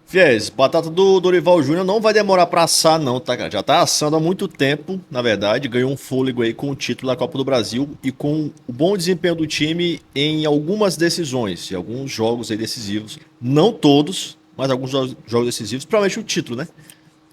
Fies, batata do Dorival Júnior não vai demorar pra assar não, tá, cara? Já tá assando há muito tempo, na verdade, ganhou um fôlego aí com o título da Copa do Brasil e com o bom desempenho do time em algumas decisões, em alguns jogos aí decisivos. Não todos, mas alguns jogos decisivos, principalmente o título, né?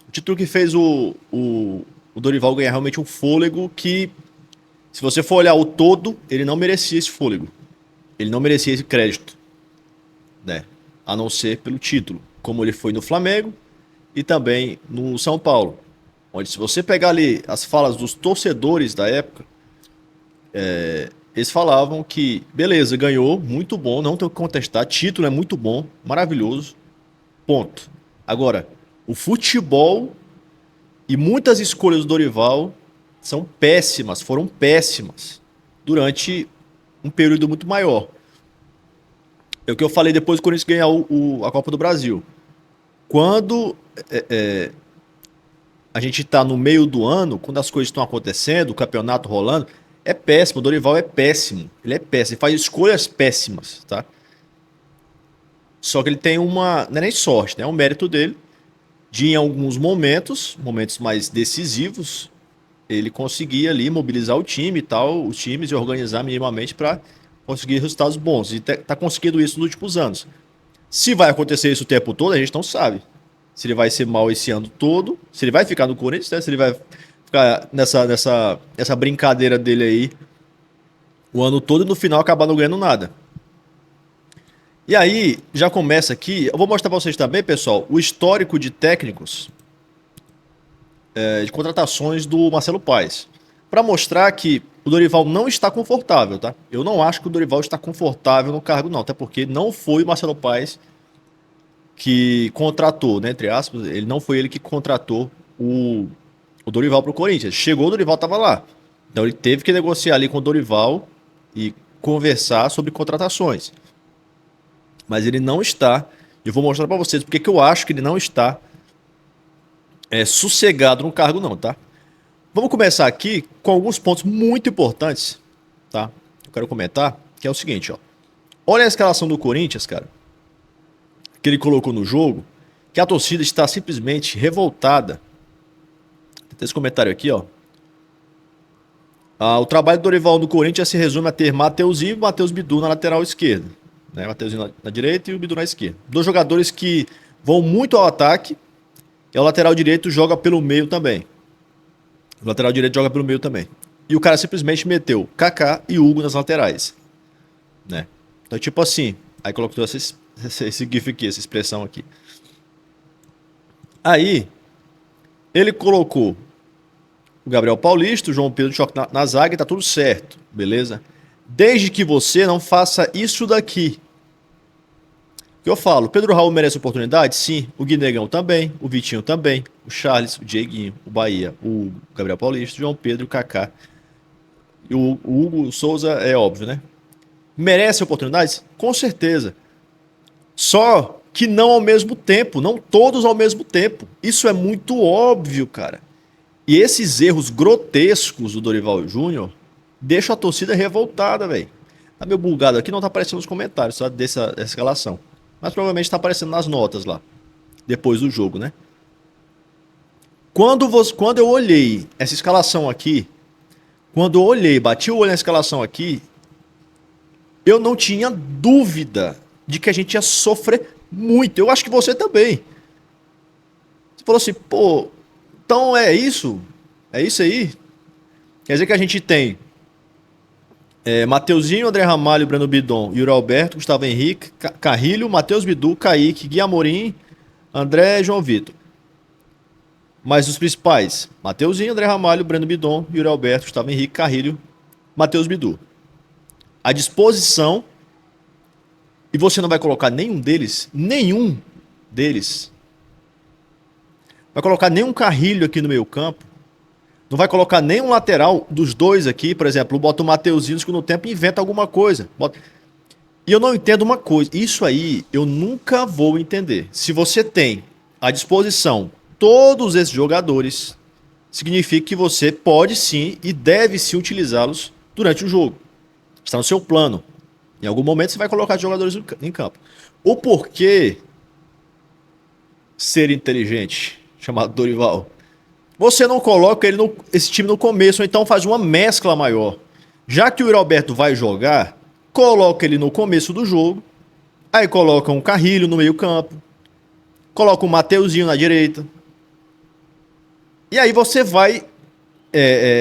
O título que fez o Dorival ganhar realmente um fôlego que, se você for olhar o todo, ele não merecia esse fôlego. Ele não merecia esse crédito, né? A não ser pelo título, como ele foi no Flamengo e também no São Paulo. Onde, se você pegar ali as falas dos torcedores da época, eles falavam que, beleza, ganhou, muito bom, não tem o que contestar, título é muito bom, maravilhoso, ponto. Agora, o futebol e muitas escolhas do Dorival são péssimas, foram péssimas, durante um período muito maior. É o que eu falei depois do Corinthians ganhar a Copa do Brasil. Quando a gente está no meio do ano, quando as coisas estão acontecendo, o campeonato rolando, é péssimo. O Dorival é péssimo. Ele é péssimo. Ele faz escolhas péssimas, tá? Só que ele tem uma. Não é nem sorte, né? É um mérito dele de, em alguns momentos, momentos mais decisivos, ele conseguir ali mobilizar o time e tal, os times e organizar minimamente para conseguir resultados bons. E tá conseguindo isso nos últimos anos. Se vai acontecer isso o tempo todo, a gente não sabe. Se ele vai ser mal esse ano todo, se ele vai ficar no Corinthians, né? Se ele vai ficar nessa brincadeira dele aí o ano todo e no final acabar não ganhando nada. E aí, já começa aqui, eu vou mostrar para vocês também, pessoal, o histórico de técnicos, de contratações do Marcelo Paes. Para mostrar que o Dorival não está confortável, tá? Eu não acho que o Dorival está confortável no cargo, não, até porque não foi o Marcelo Paes que contratou, né, entre aspas, ele não foi ele que contratou o Dorival para o Corinthians. Chegou, o Dorival estava lá. Então ele teve que negociar ali com o Dorival e conversar sobre contratações. Mas ele não está. Eu vou mostrar para vocês porque que eu acho que ele não está sossegado no cargo, não, tá? Vamos começar aqui com alguns pontos muito importantes, tá? Eu quero comentar, que é o seguinte, ó. Olha a escalação do Corinthians, cara, que ele colocou no jogo, que a torcida está simplesmente revoltada. Tem esse comentário aqui, ó. O trabalho do Dorival no Corinthians se resume a ter Mateuzinho e Matheus Bidu na lateral esquerda. Né? Mateuzinho na direita e o Bidu na esquerda. Dois jogadores que vão muito ao ataque. E o lateral direito joga pelo meio também. O lateral direito joga pelo meio também. E o cara simplesmente meteu Kaká e Hugo nas laterais. Né? Então, tipo assim. Aí colocou esse gif aqui, essa expressão aqui. Aí, ele colocou o Gabriel Paulista, o João Pedro de Choque na zaga e tá tudo certo, beleza? Desde que você não faça isso daqui. Que eu falo, Pedro Raul merece oportunidade? Sim. O Guinegão também, o Vitinho também, o Charles, o Dieguinho, o Bahia, o Gabriel Paulista, o João Pedro, o Kaká. E o Hugo Souza é óbvio, né? Merece oportunidades? Com certeza. Só que não ao mesmo tempo, não todos ao mesmo tempo. Isso é muito óbvio, cara. E esses erros grotescos do Dorival Júnior deixam a torcida revoltada, velho. Tá meio bugado aqui, não tá aparecendo nos comentários, sabe, dessa escalação. Mas provavelmente tá aparecendo nas notas lá, depois do jogo, né? Quando eu olhei essa escalação aqui, quando eu olhei, bati o olho na escalação aqui, eu não tinha dúvida de que a gente ia sofrer muito. Eu acho que você também. Você falou assim, pô, então é isso? É isso aí? Quer dizer que a gente tem Mateuzinho, André Ramalho, Breno Bidon, Yuri Alberto, Gustavo Henrique, Carrilho, Matheus Bidu, Kaique, Gui Amorim, André e João Vitor. Mas os principais, Mateuzinho, André Ramalho, Breno Bidon, Yuri Alberto, Gustavo Henrique, Carrilho, Matheus Bidu. À disposição, e você não vai colocar nenhum deles, vai colocar nenhum Carrilho aqui no meio campo, não vai colocar nenhum lateral dos dois aqui, por exemplo, bota o Mateuzinho que no tempo inventa alguma coisa. E eu não entendo uma coisa, isso aí eu nunca vou entender. Se você tem à disposição todos esses jogadores, significa que você pode sim e deve sim utilizá-los durante o jogo. Está no seu plano. Em algum momento você vai colocar jogadores em campo. O porquê ser inteligente, chamado Dorival. Você não coloca esse time no começo, ou então faz uma mescla maior. Já que o Yuri Alberto vai jogar, coloca ele no começo do jogo, aí coloca um Carrilho no meio campo, coloca um Mateuzinho na direita, e aí você vai,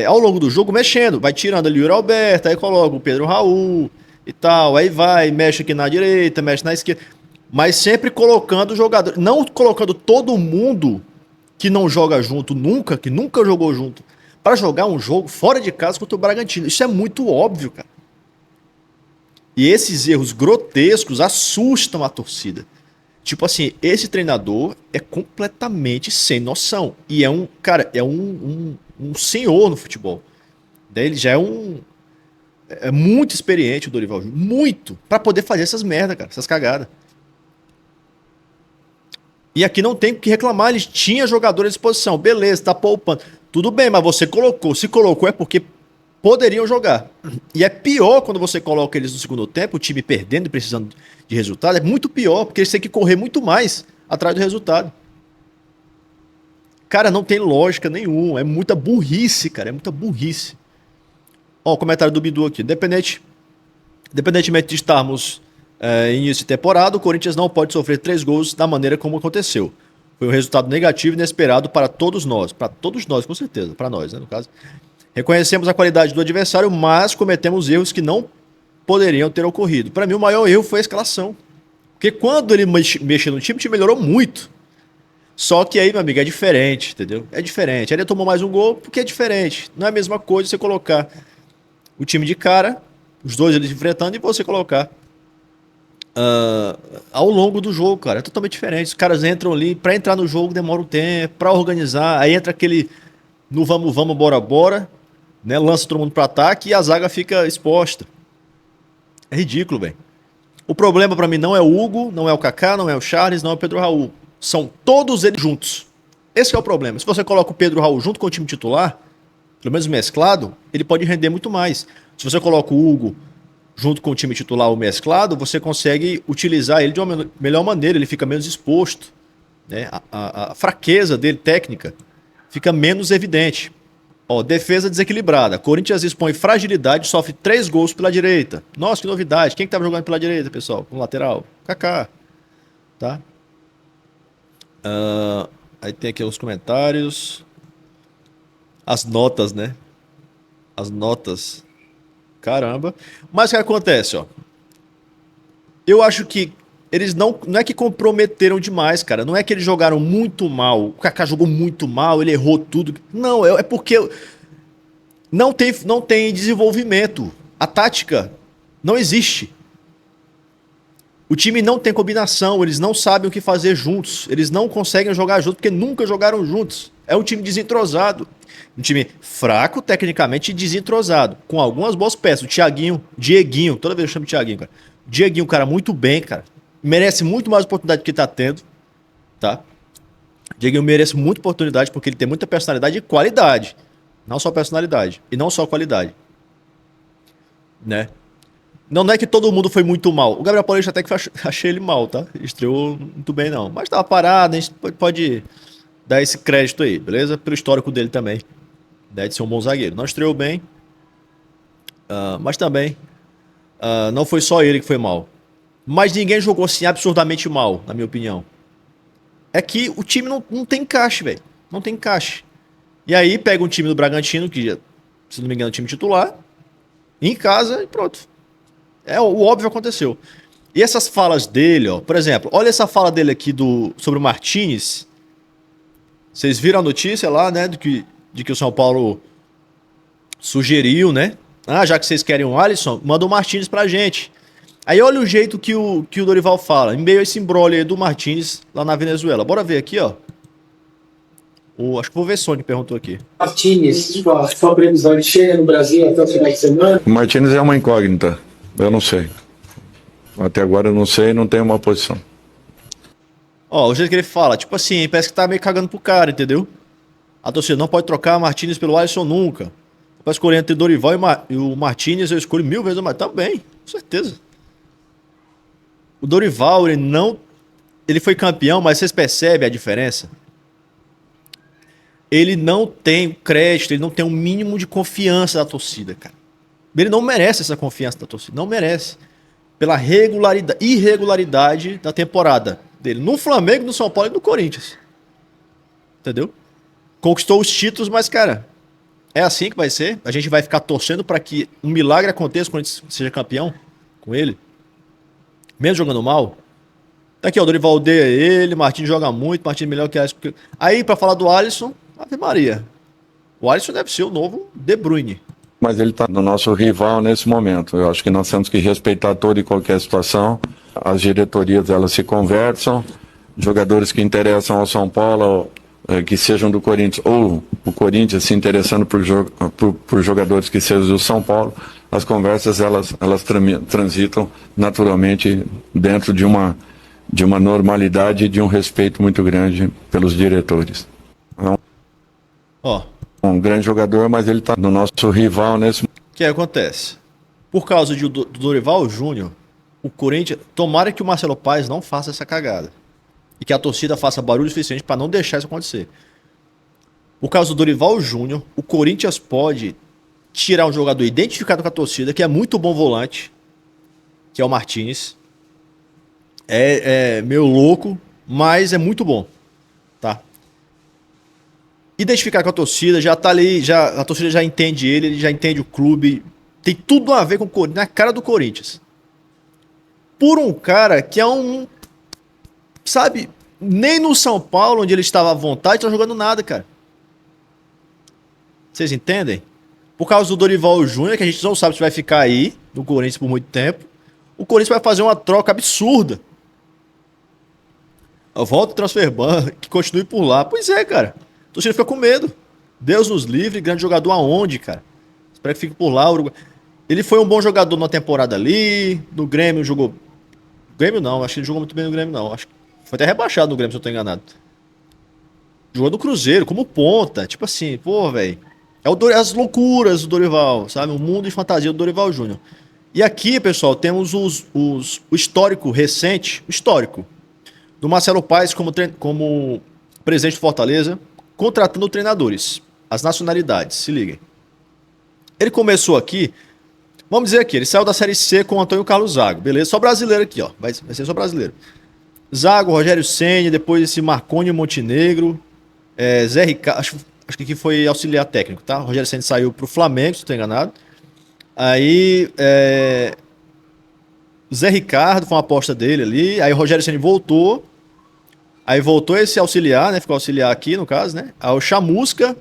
ao longo do jogo, mexendo. Vai tirando ali o Yuri Alberto, aí coloca o Pedro Raul e tal. Aí vai, mexe aqui na direita, mexe na esquerda. Mas sempre colocando o jogador. Não colocando todo mundo que não joga junto nunca, que nunca jogou junto, para jogar um jogo fora de casa contra o Bragantino. Isso é muito óbvio, cara. E esses erros grotescos assustam a torcida. Tipo assim, esse treinador é completamente sem noção. E é um, cara, um senhor no futebol. Ele já é muito experiente o Dorival Júnior. Muito. Pra poder fazer essas merda, cara. Essas cagadas. E aqui não tem o que reclamar. Eles tinham jogadores à disposição. Beleza, tá poupando. Tudo bem, mas você colocou. Se colocou é porque poderiam jogar. E é pior quando você coloca eles no segundo tempo, o time perdendo e precisando de resultado. É muito pior, porque eles têm que correr muito mais atrás do resultado. Cara, não tem lógica nenhuma. É muita burrice, cara. É muita burrice. Ó, o comentário do Bidu aqui. Independentemente de estarmos em início de temporada, o Corinthians não pode sofrer 3 gols da maneira como aconteceu. Foi um resultado negativo e inesperado para todos nós. Para todos nós, com certeza. Para nós, né, no caso. Reconhecemos a qualidade do adversário, mas cometemos erros que não poderiam ter ocorrido. Para mim, o maior erro foi a escalação. Porque quando ele mexeu no time, o time melhorou muito. Só que aí, meu amigo, é diferente, entendeu? É diferente. Aí ele tomou mais um gol porque é diferente. Não é a mesma coisa você colocar o time de cara, os dois eles enfrentando, e você colocar ao longo do jogo, cara. É totalmente diferente. Os caras entram ali, pra entrar no jogo demora um tempo, pra organizar. Aí entra aquele no vamos, vamos, bora, bora, né? Lança todo mundo pro ataque e a zaga fica exposta. É ridículo, velho. O problema pra mim não é o Hugo, não é o Kaká, não é o Charles, não é o Pedro Raul. São todos eles juntos. Esse é o problema. Se você coloca o Pedro Raul junto com o time titular, pelo menos mesclado, ele pode render muito mais. Se você coloca o Hugo junto com o time titular ou mesclado, você consegue utilizar ele de uma melhor maneira, ele fica menos exposto. Né? A fraqueza dele, técnica, fica menos evidente. Ó, defesa desequilibrada. Corinthians expõe fragilidade, sofre 3 gols pela direita. Nossa, que novidade. Quem que tava jogando pela direita, pessoal? No lateral? Kaká. Tá? Aí tem aqui os comentários. As notas, né? As notas. Caramba. Mas o que acontece, ó? Eu acho que eles não é que comprometeram demais, cara. Não é que eles jogaram muito mal. O Kaká jogou muito mal, ele errou tudo. Não, é porque não tem desenvolvimento. A tática não existe. O time não tem combinação, eles não sabem o que fazer juntos. Eles não conseguem jogar juntos porque nunca jogaram juntos. É um time desentrosado. Um time fraco, tecnicamente, e desentrosado. Com algumas boas peças. O Dieguinho, toda vez eu chamo de Thiaguinho, cara. O Dieguinho, cara, muito bem, cara. Merece muito mais oportunidade que tá tendo, tá? O Dieguinho merece muita oportunidade porque ele tem muita personalidade e qualidade. Não só personalidade. E não só qualidade. Né? Não é que todo mundo foi muito mal. O Gabriel Paulista até que achei ele mal, tá? Estreou muito bem, não. Mas tava parado, a gente pode dar esse crédito aí, beleza? Pelo histórico dele também. Deve ser um bom zagueiro. Não estreou bem, mas também não foi só ele que foi mal. Mas ninguém jogou assim absurdamente mal, na minha opinião. É que o time não tem encaixe, velho. Não tem encaixe. E aí pega um time do Bragantino, que, se não me engano, é o time titular, em casa e pronto. O óbvio aconteceu. E essas falas dele, ó, por exemplo, olha essa fala dele aqui sobre o Martínez. Vocês viram a notícia lá, né, de que o São Paulo sugeriu, né? Já que vocês querem o Alisson, manda o Martínez pra gente. Aí olha o jeito que o Dorival fala, em meio a esse imbróglio aí do Martínez lá na Venezuela. Bora ver aqui, ó. Acho que o Vessone perguntou aqui. Martínez, sua previsão, ele chega no Brasil até o final de semana? O Martínez é uma incógnita. Eu não sei. Até agora eu não sei, não tenho uma posição. Ó, o jeito que ele fala, tipo assim, parece que tá meio cagando pro cara, entendeu? A torcida não pode trocar Martínez pelo Alisson nunca. Pra escolher entre Dorival e o Martínez, eu escolho 1000 vezes o Martínez. Tá bem, com certeza. O Dorival, ele não Ele foi campeão, mas vocês percebem a diferença? Ele não tem crédito, ele não tem um mínimo de confiança da torcida, cara. Ele não merece essa confiança da torcida, não merece. Pela irregularidade da temporada dele no Flamengo, no São Paulo e no Corinthians. Entendeu? Conquistou os títulos, mas, cara, é assim que vai ser? A gente vai ficar torcendo para que um milagre aconteça quando a gente seja campeão com ele? Mesmo jogando mal? Tá aqui, ó, o Dorival odeia ele, Martins joga muito, Martins melhor que Alisson. Aí, pra falar do Alisson, Ave Maria. O Alisson deve ser o novo De Bruyne. Mas ele está no nosso rival nesse momento. Eu acho que nós temos que respeitar toda e qualquer situação. As diretorias, elas se conversam. Jogadores que interessam ao São Paulo, que sejam do Corinthians, ou o Corinthians se interessando por jogadores que sejam do São Paulo, as conversas, elas transitam naturalmente dentro de uma normalidade e de um respeito muito grande pelos diretores. Ó, Um grande jogador, mas ele está no nosso rival nesse momento. o que acontece? Por causa do Dorival Júnior, o Corinthians, tomara que o Marcelo Paes não faça essa cagada. E que a torcida faça barulho suficiente para não deixar isso acontecer. Por causa do Dorival Júnior, o Corinthians pode tirar um jogador identificado com a torcida, que é muito bom volante, que é o Martins. É meio louco, mas é muito bom, tá? Identificar com a torcida, já tá ali, a torcida já entende ele já entende o clube, tem tudo a ver com o Corinthians, na cara do Corinthians. Por um cara que é sabe, nem no São Paulo, onde ele estava à vontade, tá jogando nada, cara. Vocês entendem? Por causa do Dorival Júnior, que a gente não sabe se vai ficar aí no Corinthians por muito tempo, o Corinthians vai fazer uma troca absurda. Volta o transfer ban, que continue por lá. Pois é, cara. A torcida fica com medo. Deus nos livre, grande jogador aonde, cara? Espero que fique por lá. Ele foi um bom jogador na temporada ali. No Grêmio jogou. Grêmio não, acho que ele jogou muito bem no Grêmio, não. Acho que foi até rebaixado no Grêmio, se eu tô enganado. Jogou no Cruzeiro, como ponta. Tipo assim, pô, velho. As loucuras do Dorival, sabe? O mundo de fantasia do Dorival Júnior. E aqui, pessoal, temos o histórico recente, histórico, do Marcelo Paes como presidente do Fortaleza, contratando treinadores, as nacionalidades, se liguem. Ele começou aqui, vamos dizer aqui, ele saiu da Série C com o Antônio Carlos Zago, beleza? Só brasileiro aqui, ó, vai ser só brasileiro. Zago, Rogério Ceni, depois esse Marconi Montenegro, Zé Ricardo, acho que aqui foi auxiliar técnico, tá? O Rogério Ceni saiu pro Flamengo, se não estou enganado. Aí, Zé Ricardo foi uma aposta dele ali, aí o Rogério Ceni voltou. Aí voltou esse auxiliar, né? Ficou auxiliar aqui, no caso, né? Aí o Chamusca.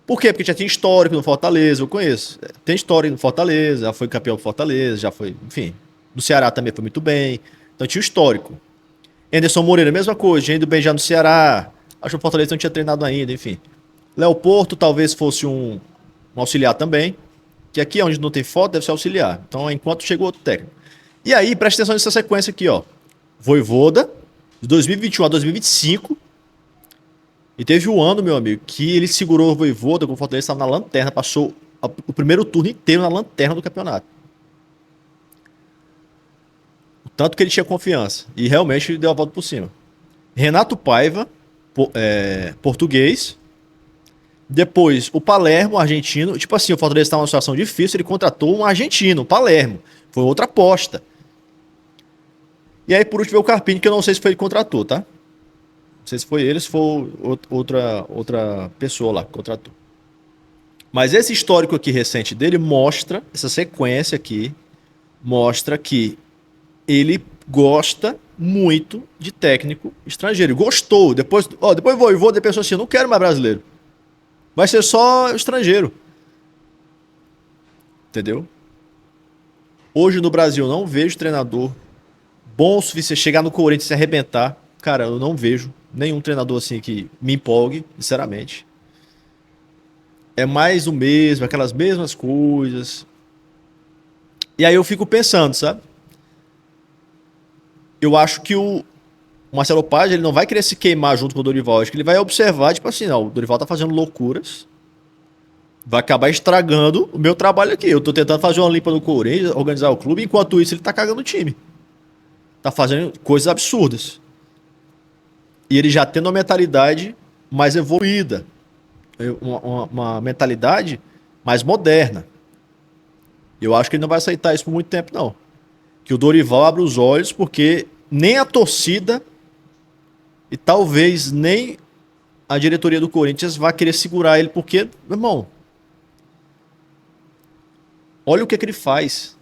Por quê? Porque já tinha histórico no Fortaleza, eu conheço. Tem história no Fortaleza, já foi campeão do Fortaleza, já foi, enfim. No Ceará também foi muito bem. Então tinha histórico. Anderson Moreira, mesma coisa, tinha ido bem já no Ceará. Acho que o Fortaleza não tinha treinado ainda, enfim. Léo Porto talvez fosse um auxiliar também. Que aqui onde não tem foto deve ser auxiliar. Então enquanto chegou outro técnico. E aí, presta atenção nessa sequência aqui, ó. Vojvoda. De 2021 a 2025. E teve um ano, meu amigo, que ele segurou o Vojvoda, com o Fortaleza estava na lanterna, passou o primeiro turno inteiro na lanterna do campeonato. O tanto que ele tinha confiança. E realmente ele deu a volta por cima. Renato Paiva, português. Depois o Palermo, argentino. Tipo assim, o Fortaleza estava numa situação difícil, ele contratou um argentino, o Palermo. Foi outra aposta. E aí, por último, veio o Carpini, que eu não sei se foi ele que contratou, tá? Não sei se foi ele, se foi outra pessoa lá que contratou. Mas esse histórico aqui recente dele mostra, essa sequência aqui, mostra que ele gosta muito de técnico estrangeiro. Gostou. Depois Vojvoda, pensou assim, eu não quero mais brasileiro. Vai ser só estrangeiro. Entendeu? Hoje no Brasil eu não vejo treinador bom o suficiente, chegar no Corinthians e se arrebentar. Cara, eu não vejo nenhum treinador assim que me empolgue, sinceramente. É mais o mesmo, aquelas mesmas coisas. E aí eu fico pensando, sabe? Eu acho que o Marcelo Paes, ele não vai querer se queimar junto com o Dorival. Acho que ele vai observar, tipo assim, não, o Dorival tá fazendo loucuras. Vai acabar estragando o meu trabalho aqui. Eu tô tentando fazer uma limpa no Corinthians, organizar o clube, enquanto isso ele tá cagando o time. Tá fazendo coisas absurdas. E ele já tendo uma mentalidade mais evoluída. Uma mentalidade mais moderna. Eu acho que ele não vai aceitar isso por muito tempo, não. Que o Dorival abra os olhos, porque nem a torcida e talvez nem a diretoria do Corinthians vai querer segurar ele, porque, meu irmão, olha o que ele faz.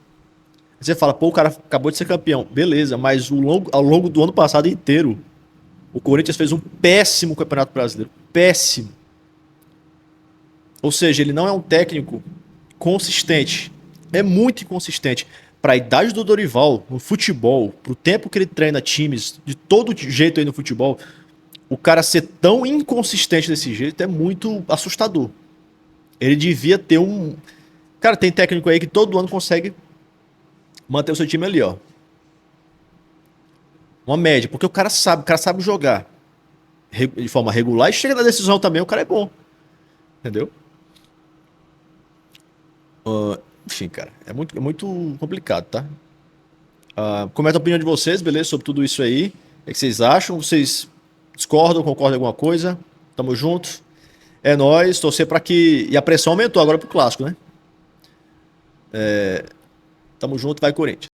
Você fala, pô, o cara acabou de ser campeão. Beleza, mas ao longo do ano passado inteiro, o Corinthians fez um péssimo Campeonato Brasileiro. Péssimo. Ou seja, ele não é um técnico consistente. É muito inconsistente. Para a idade do Dorival, no futebol, pro tempo que ele treina times, de todo jeito aí no futebol, o cara ser tão inconsistente desse jeito é muito assustador. Ele devia ter um... Cara, tem técnico aí que todo ano consegue manter o seu time ali, ó. Uma média, porque o cara sabe jogar de forma regular e chega na decisão também, o cara é bom. Entendeu? Enfim, cara, é muito complicado, tá? Comenta a opinião de vocês, beleza? Sobre tudo isso aí. O que vocês acham? Vocês discordam, concordam em alguma coisa? Tamo junto. É nóis, torcer pra que... E a pressão aumentou agora pro Clássico, né? Tamo junto, vai Corinthians.